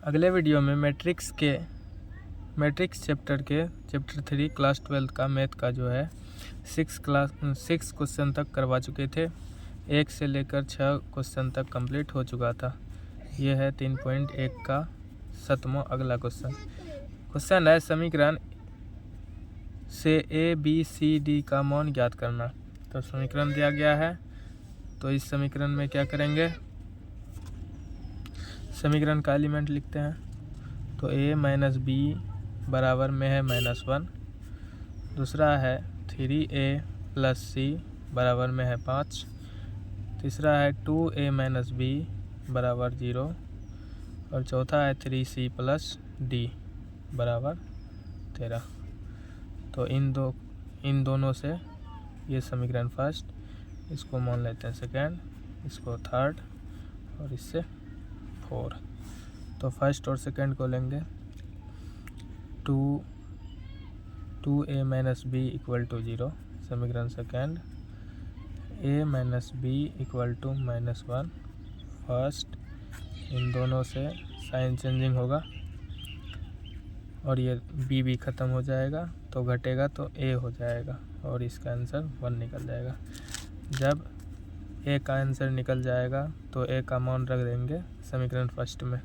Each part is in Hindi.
अगले वीडियो में मैट्रिक्स चैप्टर 3 क्लास 12 का मैथ का जो है 6 क्वेश्चन तक करवा चुके थे। 1 से लेकर 6 क्वेश्चन तक कंप्लीट हो चुका था। ये है 3.1 का 7वां अगला क्वेश्चन है समीकरण से ABCD का मान ज्ञात करना। तो समीकरण दिया गया है, तो इस समीकरण में क्या करेंगे, समीकरण का एलिमेंट लिखते हैं। तो A माइनस B बराबर में है -1। दूसरा है 3A प्लस C बराबर में है 5। तीसरा है 2A माइनस B बराबर 0। और चौथा है 3C प्लस D बराबर 13। तो इन दोनों से ये समीकरण फर्स्ट, इसको मान लेते हैं सेकेंड, इसको थर्ड और इससे 4। तो फर्स्ट और सेकेंड को लेंगे। 2A minus B equal to 0, समीकरण second. A minus B equal to -1 first. इन दोनों से साइन चेंजिंग होगा और ये B भी ख़त्म हो जाएगा, तो घटेगा तो A हो जाएगा और इसका आंसर 1 निकल जाएगा। जब A का आंसर निकल जाएगा तो A का मान रख देंगे समीकरण फर्स्ट में।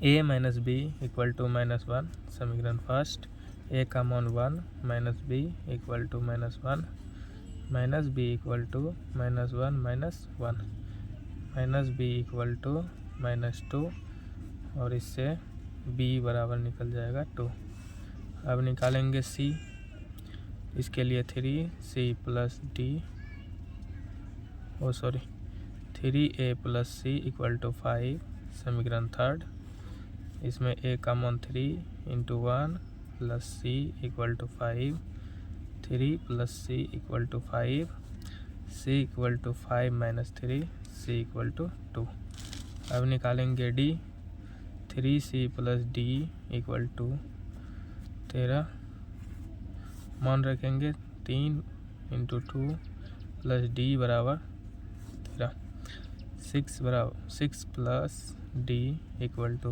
A minus B equal to -1, समीकरण फर्स्ट। A का मान 1, minus B equal to -1, minus B equal to -1 minus 1, minus B equal to -2 और इससे B बराबर निकल जाएगा 2। अब निकालेंगे C, इसके लिए 3C plus D 3A plus C equal to 5, समीकरण थर्ड। इसमें A का मान 3 into 1 plus C equal to 5, 3 plus C equal to 5, C equal to 5 minus 3, C equal to 2। अब निकालेंगे D, 3C plus D equal to 13। मान रखेंगे 3 इंटू 2 प्लस D बराबर 13। 6 plus D equal to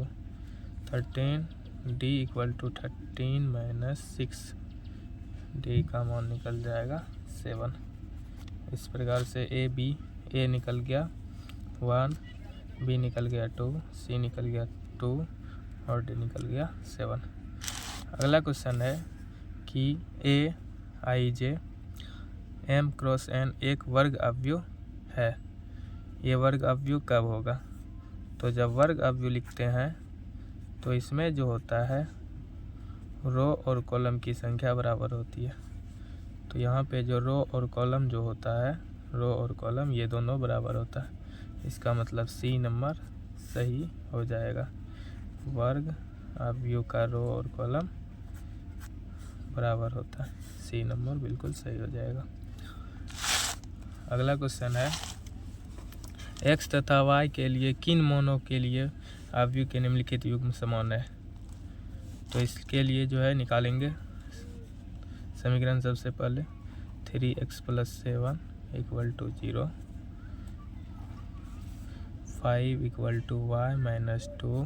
13, D equal to 13 minus 6, D का मान निकल जाएगा 7। इस प्रकार से A निकल गया 1, B निकल गया 2, C निकल गया 2 और D निकल गया 7। अगला क्वेश्चन है कि Aij M क्रॉस N एक वर्ग अवयव है। ये वर्ग अवयव कब होगा? तो जब वर्ग अवयव लिखते हैं तो इसमें जो होता है रो और कॉलम की संख्या बराबर होती है। तो यहाँ पे जो रो और कॉलम जो होता है, रो और कॉलम ये दोनों बराबर होता है। इसका मतलब C नंबर सही हो जाएगा। वर्ग अवयव का रो और कॉलम बराबर होता है, C नंबर बिल्कुल सही हो जाएगा। अगला क्वेश्चन है x तथा y के लिए किन मानों के लिए अवयव के निम्नलिखित युग्म समान है। तो इसके लिए जो है निकालेंगे समीकरण। सबसे पहले 3x plus 7 equal to 0, 5 equal to y minus 2,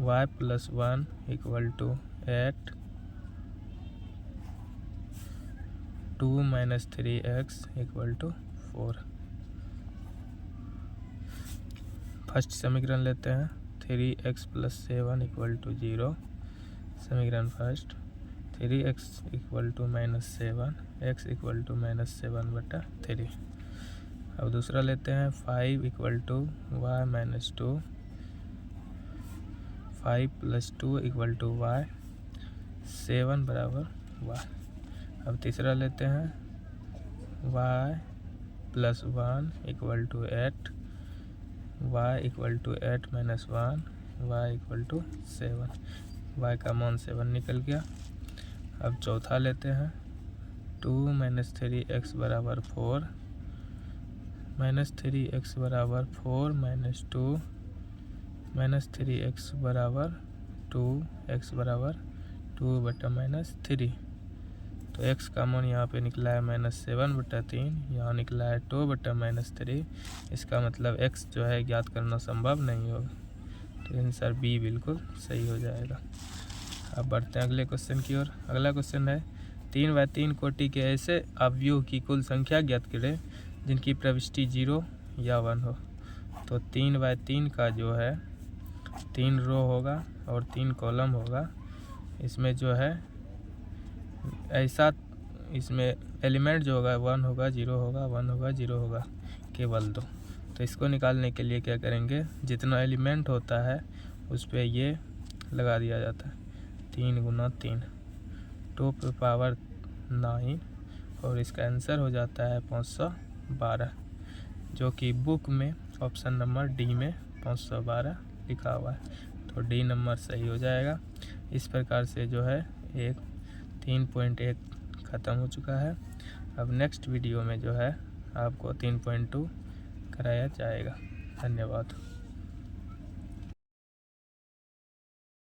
y plus 1 equal to 8, 2 minus 3x equal to 4। First समीकरण लेते हैं। 3x प्लस 7 इक्वल टू 0, समीकरण first. 3x equal to -7, x equal to -7/3। अब दूसरा लेते हैं 5 equal to y minus 2, 5 plus 2 equal to y, 7 बराबर y। अब तीसरा लेते हैं y plus 1 equal to 8, y equal to 8 minus 1, y equal to 7। y का मान 7 निकल गया। अब चौथा लेते हैं 2 माइनस 3x बराबर 4, माइनस 3x बराबर 4 माइनस 2, माइनस 3x बराबर 2, x बराबर 2 बटा -3। तो x का मान यहाँ पे निकला है -7/3, यहाँ निकला है 2/-3। इसका मतलब x जो है ज्ञात करना संभव नहीं होगा, तो आंसर बी बिल्कुल सही हो जाएगा। अब बढ़ते हैं अगले क्वेश्चन की ओर। अगला क्वेश्चन है 3/3 कोटि के ऐसे अवयव की कुल संख्या ज्ञात करें जिनकी प्रविष्टि 0 या 1 हो। तो 3/3 का जो है 3 रो होगा और 3 कॉलम होगा। इसमें जो है ऐसा, इसमें एलिमेंट जो होगा 1 होगा, 0 होगा, 1 होगा, 0 होगा, केवल 2। तो इसको निकालने के लिए क्या करेंगे, जितना एलिमेंट होता है उस पर ये लगा दिया जाता है 3 × 3, 2⁻9, और इसका आंसर हो जाता है 512, जो कि बुक में ऑप्शन नंबर डी में 512 लिखा हुआ है। तो डी नंबर सही हो जाएगा। इस प्रकार से जो है 3.1 ख़त्म हो चुका है। अब नेक्स्ट वीडियो में जो है आपको 3.2 कराया जाएगा। धन्यवाद।